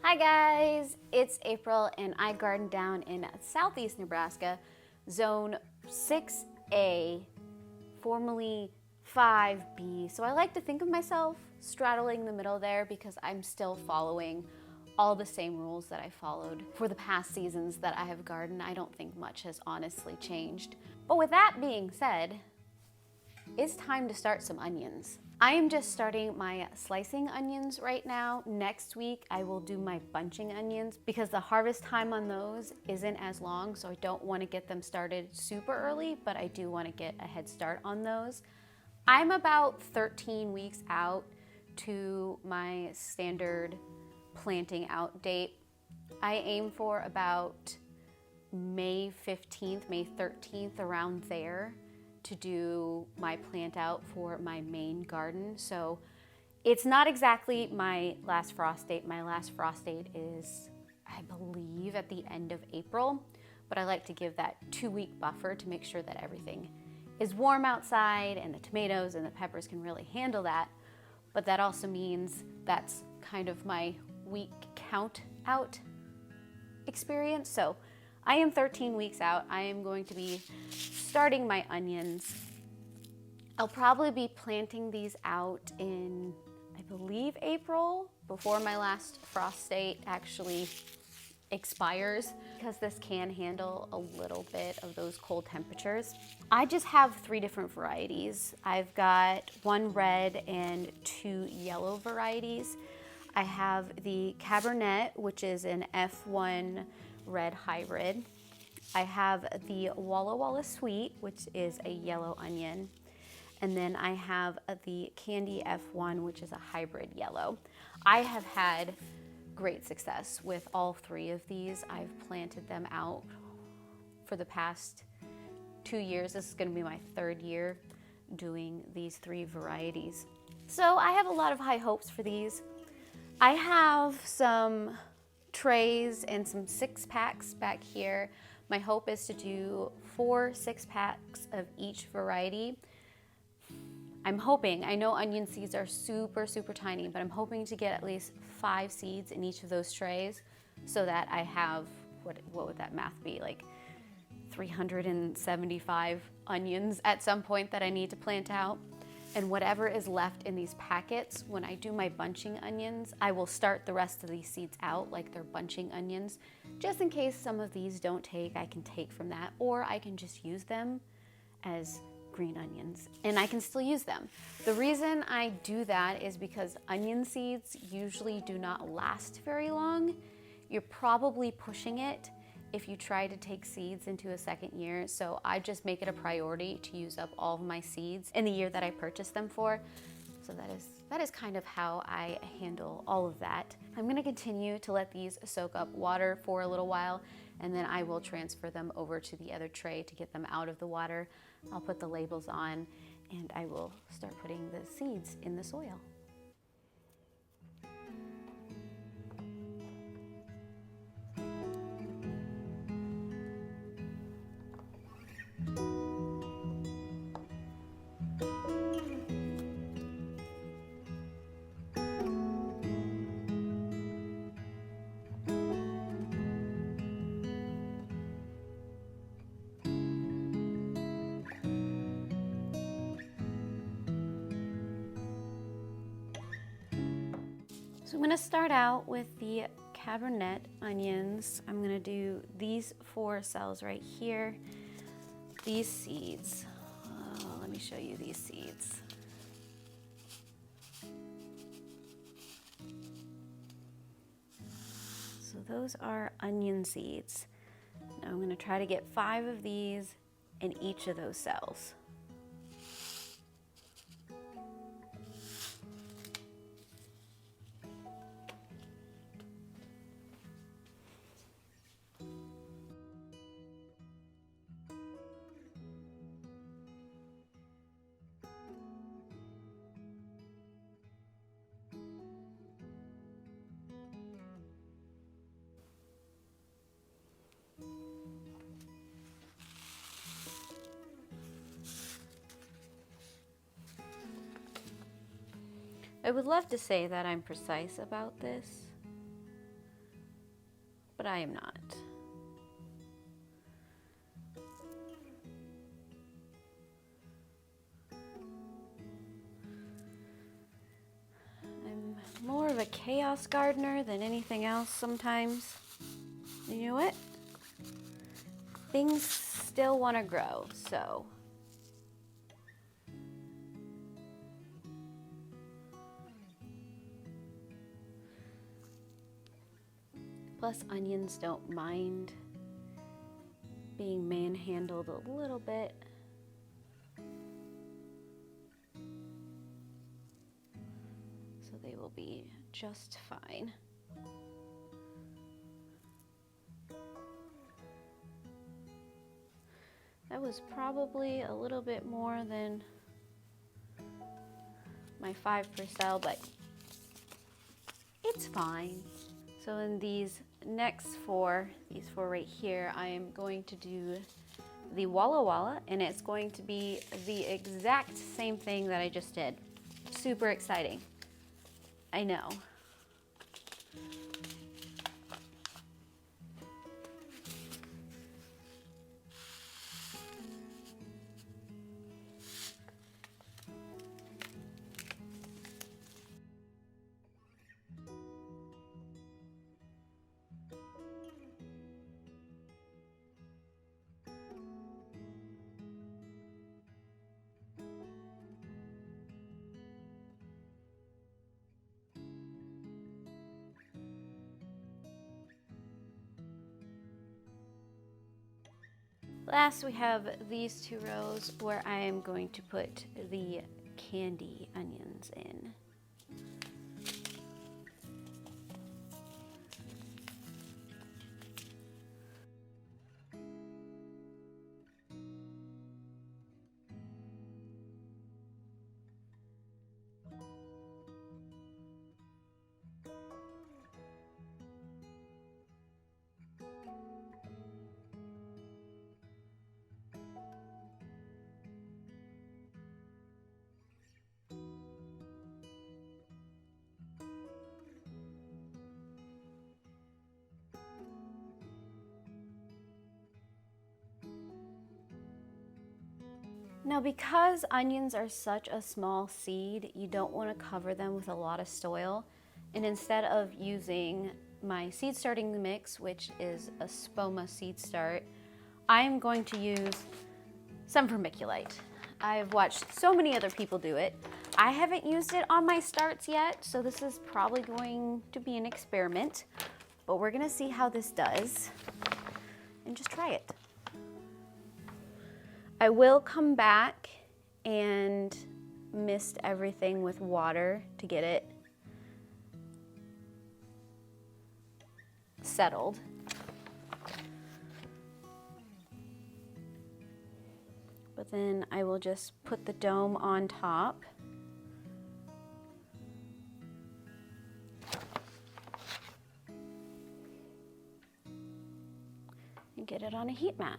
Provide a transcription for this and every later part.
Hi guys, it's April and I garden down in southeast Nebraska, zone 6A, formerly 5B. So I like to think of myself straddling the middle there because I'm still following all the same rules that I followed for the past seasons that I have gardened. I don't think much has honestly changed. But with that being said, it's time to start some onions. I am just starting my slicing onions right now. Next week, I will do my bunching onions because the harvest time on those isn't as long, so I don't want to get them started super early, but I do want to get a head start on those. I'm about 13 weeks out to my standard planting out date. I aim for about May 15th, May 13th, around there, to do my plant out for my main garden. So it's not exactly my last frost date. My last frost date is, I believe, at the end of April, but I like to give that 2-week buffer to make sure that everything is warm outside and the tomatoes and the peppers can really handle that. But that also means that's kind of my week count out experience. So I am 13 weeks out. I am going to be starting my onions. I'll probably be planting these out in, I believe, April, before my last frost date actually expires, because this can handle a little bit of those cold temperatures. I just have 3 different varieties. I've got 1 red and 2 yellow varieties. I have the Cabernet, which is an F1 red hybrid. I have the Walla Walla Sweet, which is a yellow onion. And then I have the Candy F1, which is a hybrid yellow. I have had great success with all 3 of these. I've planted them out for the past 2 years. This is going to be my 3rd year doing these 3 varieties. So I have a lot of high hopes for these. I have some trays and some 6-packs back here. My hope is to do 4 6-packs of each variety. I'm hoping, I know onion seeds are super, super tiny, but I'm hoping to get at least 5 seeds in each of those trays so that I have, what would that math be, like 375 onions at some point that I need to plant out. And whatever is left in these packets, when I do my bunching onions, I will start the rest of these seeds out like they're bunching onions. Just in case some of these don't take, I can take from that, or I can just use them as green onions and I can still use them. The reason I do that is because onion seeds usually do not last very long. You're probably pushing it if you try to take seeds into a second year. So I just make it a priority to use up all of my seeds in the year that I purchased them for. So that is kind of how I handle all of that. I'm gonna continue to let these soak up water for a little while, and then I will transfer them over to the other tray to get them out of the water. I'll put the labels on and I will start putting the seeds in the soil. So I'm gonna start out with the Cabernet onions. I'm gonna do these 4 cells right here. These seeds, let me show you these seeds. So those are onion seeds. Now I'm gonna try to get 5 of these in each of those cells. I would love to say that I'm precise about this, but I am not. I'm more of a chaos gardener than anything else sometimes. And you know what? Things still want to grow, so. Plus, onions don't mind being manhandled a little bit. So they will be just fine. That was probably a little bit more than my 5 per cell, but it's fine. So in these next 4, these 4 right here, I am going to do the Walla Walla, and it's going to be the exact same thing that I just did. Super exciting. I know. Last, we have these 2 rows where I am going to put the candy onions in. Now, because onions are such a small seed, you don't want to cover them with a lot of soil. And instead of using my seed starting mix, which is a Spoma seed start, I am going to use some vermiculite. I've watched so many other people do it. I haven't used it on my starts yet, so this is probably going to be an experiment, but we're gonna see how this does and just try it. I will come back and mist everything with water to get it settled. But then I will just put the dome on top. And get it on a heat mat.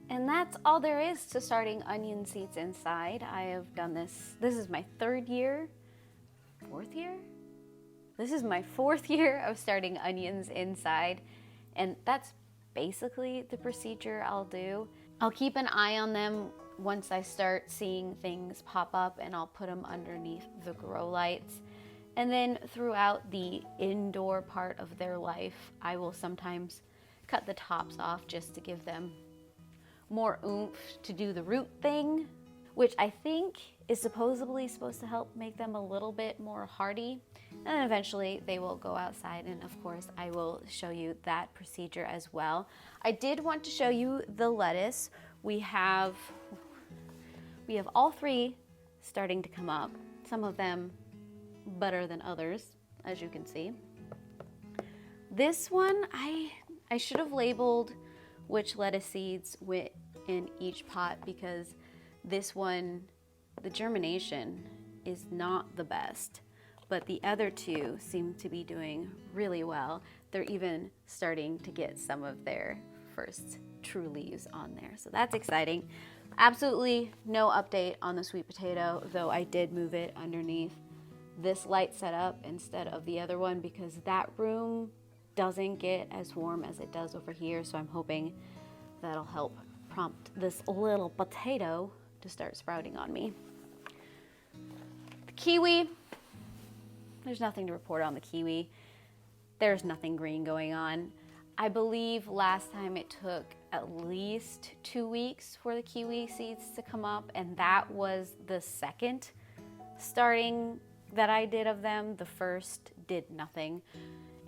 And that's all there is to starting onion seeds inside. I have done this. This is my fourth year? This is my fourth year of starting onions inside. And that's basically the procedure I'll do. I'll keep an eye on them once I start seeing things pop up, and I'll put them underneath the grow lights. And then throughout the indoor part of their life, I will sometimes cut the tops off just to give them more oomph to do the root thing, which I think is supposedly supposed to help make them a little bit more hardy. And then eventually they will go outside, and of course I will show you that procedure as well. I did want to show you the lettuce. We have all three starting to come up. Some of them better than others, as you can see. This one, I should have labeled which lettuce seeds went in each pot, because this one, the germination is not the best, but the other two seem to be doing really well. They're even starting to get some of their first true leaves on there, so that's exciting. Absolutely no update on the sweet potato, though I did move it underneath this light setup instead of the other one, because that room doesn't get as warm as it does over here, so I'm hoping that'll help prompt this little potato to start sprouting on me. The kiwi, there's nothing to report on the kiwi. There's nothing green going on. I believe last time it took at least 2 weeks for the kiwi seeds to come up, and that was the second starting that I did of them. The first did nothing.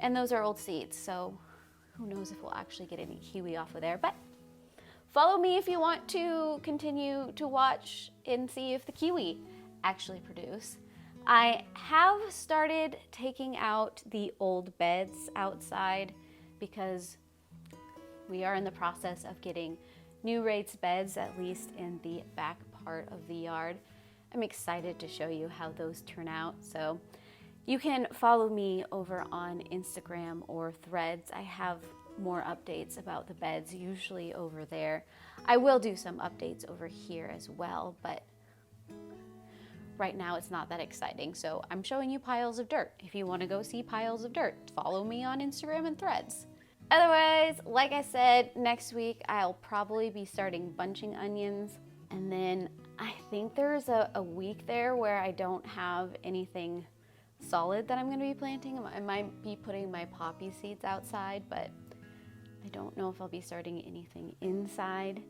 And those are old seeds, so who knows if we'll actually get any kiwi off of there. But follow me if you want to continue to watch and see if the kiwi actually produce. I have started taking out the old beds outside because we are in the process of getting new raised beds, at least in the back part of the yard. I'm excited to show you how those turn out. So you can follow me over on Instagram or Threads. I have more updates about the beds usually over there. I will do some updates over here as well, but right now it's not that exciting. So I'm showing you piles of dirt. If you want to go see piles of dirt, follow me on Instagram and Threads. Otherwise, like I said, next week I'll probably be starting bunching onions, and then I think there's a week there where I don't have anything solid that I'm going to be planting. I might be putting my poppy seeds outside, but I don't know if I'll be starting anything inside.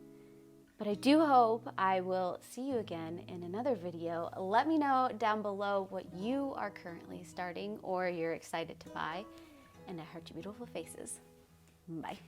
But I do hope I will see you again in another video. Let me know down below what you are currently starting or you're excited to buy. And I heart your beautiful faces. Bye.